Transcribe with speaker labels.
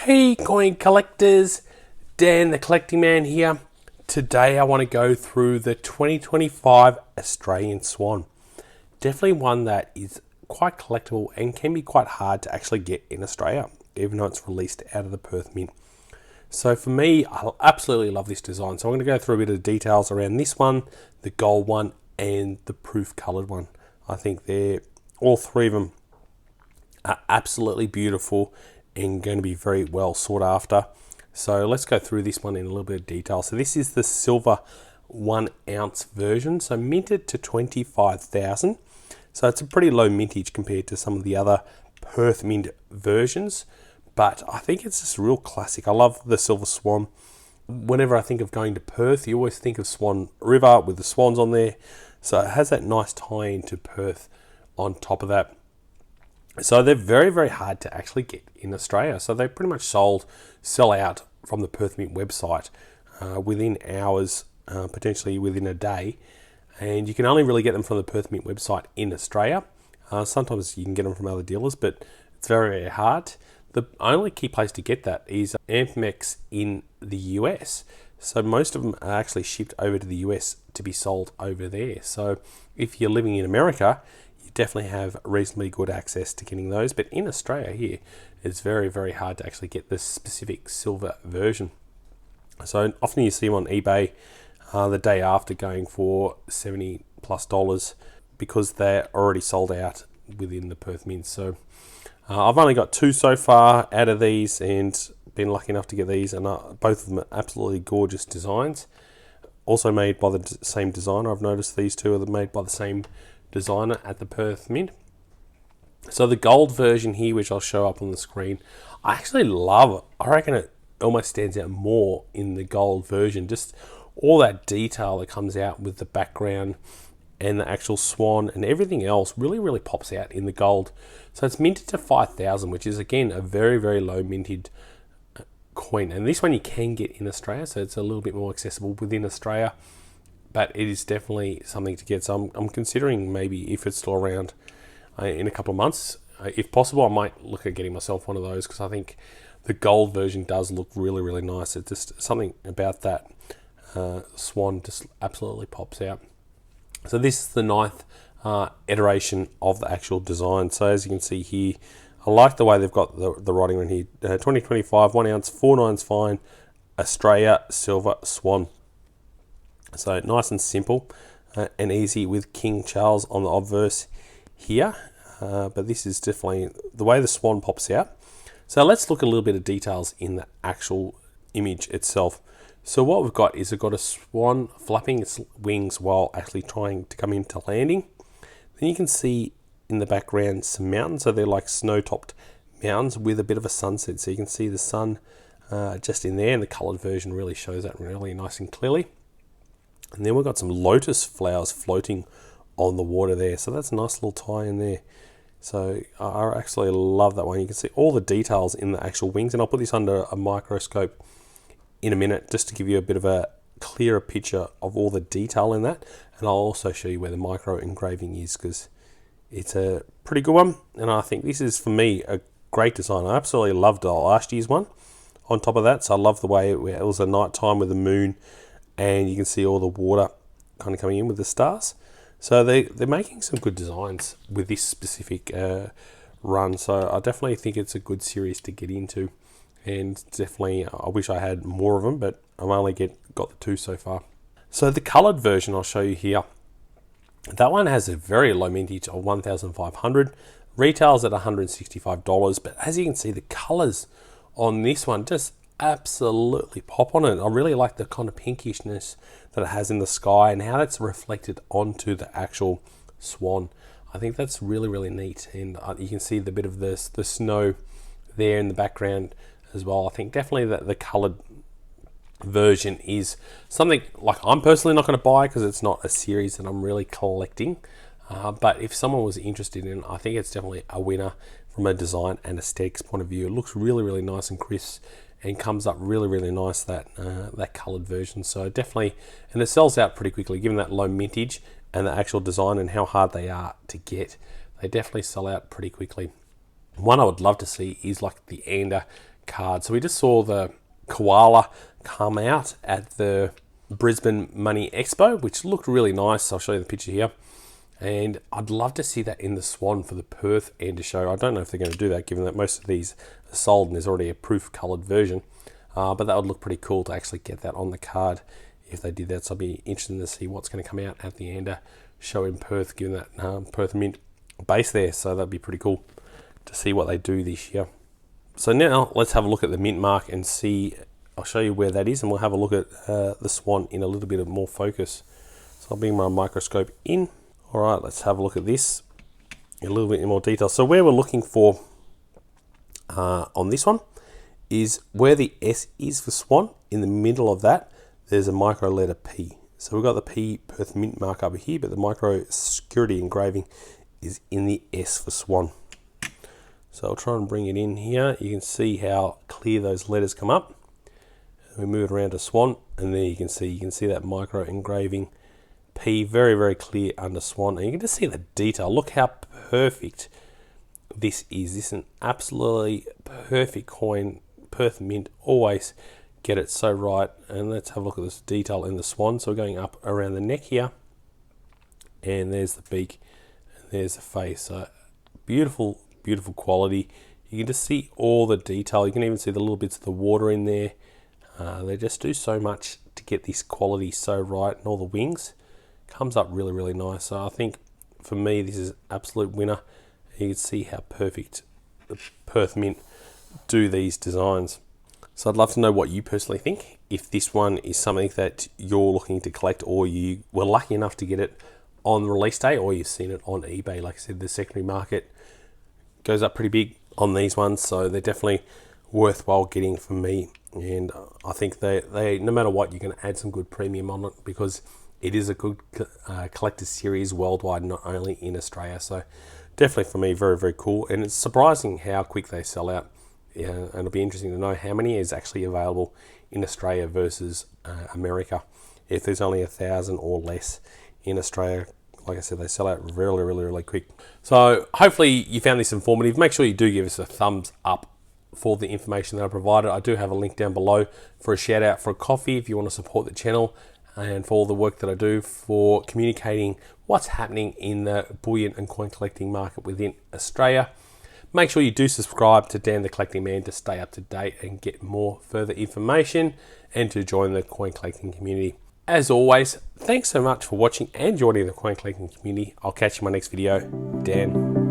Speaker 1: Hey coin collectors, Dan the Collecting Man here. Today I want to go through the 2025 Australian Swan. Definitely one that is quite collectible and can be quite hard to actually get in Australia, even though it's released out of the Perth Mint. So for me, I absolutely love this design. So I'm going to go through a bit of details around this one, the gold one, and the proof coloured one. I think all three of them are absolutely beautiful and going to be very well sought after. So let's go through this one in a little bit of detail. So this is the silver 1 ounce version, so minted to 25,000. So it's a pretty low mintage compared to some of the other Perth Mint versions, but I think it's just a real classic. I love the silver swan. Whenever I think of going to Perth, you always think of Swan River with the swans on there. So it has that nice tie into Perth on top of that. So they're very, very hard to actually get in Australia. So they pretty much sell out from the Perth Mint website within hours, potentially within a day. And you can only really get them from the Perth Mint website in Australia. Sometimes you can get them from other dealers, but it's very, very hard. The only key place to get that is Amex in the US. So most of them are actually shipped over to the US to be sold over there. So if you're living in America, definitely have reasonably good access to getting those, but in Australia here it's very, very hard to actually get this specific silver version. So often you see them on eBay the day after going for $70+ because they're already sold out within the Perth Mint. So I've only got 2 so far out of these and been lucky enough to get these, and both of them are absolutely gorgeous designs, also made by the same designer. I've noticed these two are made by the same designer at the Perth Mint. So the gold version here, which I'll show up on the screen, I actually love. I reckon it almost stands out more in the gold version. Just all that detail that comes out with the background and the actual swan and everything else really, really pops out in the gold. So it's minted to 5,000, which is again a very, very low minted coin. And this one you can get in Australia, so it's a little bit more accessible within Australia. But it is definitely something to get. So I'm considering maybe if it's still around in a couple of months, if possible, I might look at getting myself one of those because I think the gold version does look really, really nice. It's just something about that swan just absolutely pops out. So this is the 9th iteration of the actual design. So as you can see here, I like the way they've got the writing on here. 2025, 1 ounce, 4 nines fine, Australia silver swan. So nice and simple and easy with King Charles on the obverse here. But this is definitely the way the swan pops out. So let's look at a little bit of details in the actual image itself. So what we've got is we've got a swan flapping its wings while actually trying to come into landing. Then you can see in the background some mountains. So they're like snow-topped mountains with a bit of a sunset. So you can see the sun just in there, and the coloured version really shows that really nice and clearly. And then we've got some lotus flowers floating on the water there. So that's a nice little tie in there. So I actually love that one. You can see all the details in the actual wings. And I'll put this under a microscope in a minute just to give you a bit of a clearer picture of all the detail in that. And I'll also show you where the micro engraving is because it's a pretty good one. And I think this is, for me, a great design. I absolutely loved last year's one on top of that. So I love the way it was a night time with the moon, and you can see all the water kind of coming in with the stars. So they're making some good designs with this specific run. So I definitely think it's a good series to get into. And definitely, I wish I had more of them, but I've only got the 2 so far. So the coloured version I'll show you here. That one has a very low mintage of 1,500. Retails at $165. But as you can see, the colours on this one just absolutely pop on it. I really like the kind of pinkishness that it has in the sky and how that's reflected onto the actual swan. I think that's really, really neat. And you can see the bit of the snow there in the background as well. I think definitely that the coloured version is something like I'm personally not going to buy because it's not a series that I'm really collecting. But if someone was interested in it, I think it's definitely a winner from a design and aesthetics point of view. It looks really, really nice and crisp and comes up really, really nice, that coloured version. So definitely, and it sells out pretty quickly given that low mintage and the actual design and how hard they are to get. They definitely sell out pretty quickly. One I would love to see is like the Ander card. So we just saw the koala come out at the Brisbane Money Expo, which looked really nice. I'll show you the picture here. And I'd love to see that in the Swan for the Perth end of show. I don't know if they're going to do that, given that most of these are sold and there's already a proof coloured version. But that would look pretty cool to actually get that on the card if they did that. So I'll be interested to see what's going to come out at the end of show in Perth, given that Perth Mint base there. So that'd be pretty cool to see what they do this year. So now let's have a look at the mint mark and see. I'll show you where that is, and we'll have a look at the Swan in a little bit of more focus. So I'll bring my microscope in. All right, let's have a look at this in a little bit more detail. So where we're looking for on this one is where the S is for Swan. In the middle of that, there's a micro letter P. So we've got the P Perth Mint mark over here, but the micro security engraving is in the S for Swan. So I'll try and bring it in here. You can see how clear those letters come up. We move it around to Swan, and there you can see that micro engraving P, very, very clear under Swan. And you can just see the detail. Look how perfect this is. This is an absolutely perfect coin. Perth Mint always get it so right. And let's have a look at this detail in the Swan. So we're going up around the neck here, and there's the beak, and there's the face. So beautiful, beautiful quality. You can just see all the detail. You can even see the little bits of the water in there. They just do so much to get this quality so right, and all the wings comes up really, really nice. So I think for me, this is absolute winner. You can see how perfect the Perth Mint do these designs. So I'd love to know what you personally think. If this one is something that you're looking to collect, or you were lucky enough to get it on release day, or you've seen it on eBay. Like I said, the secondary market goes up pretty big on these ones, so they're definitely worthwhile getting for me. And I think they no matter what, you're going to add some good premium on it, because it is a good collector's series worldwide, not only in Australia. So definitely for me, very, very cool. And it's surprising how quick they sell out. Yeah, and it'll be interesting to know how many is actually available in Australia versus America. If there's only 1,000 or less in Australia, like I said, they sell out really, really, really quick. So hopefully you found this informative. Make sure you do give us a thumbs up for the information that I provided. I do have a link down below for a shout out for a coffee if you want to support the channel, and for all the work that I do for communicating what's happening in the bullion and coin collecting market within Australia. Make sure you do subscribe to Dan the Collecting Man to stay up to date and get more further information, and to join the coin collecting community. As always, thanks so much for watching and joining the coin collecting community. I'll catch you in my next video. Dan.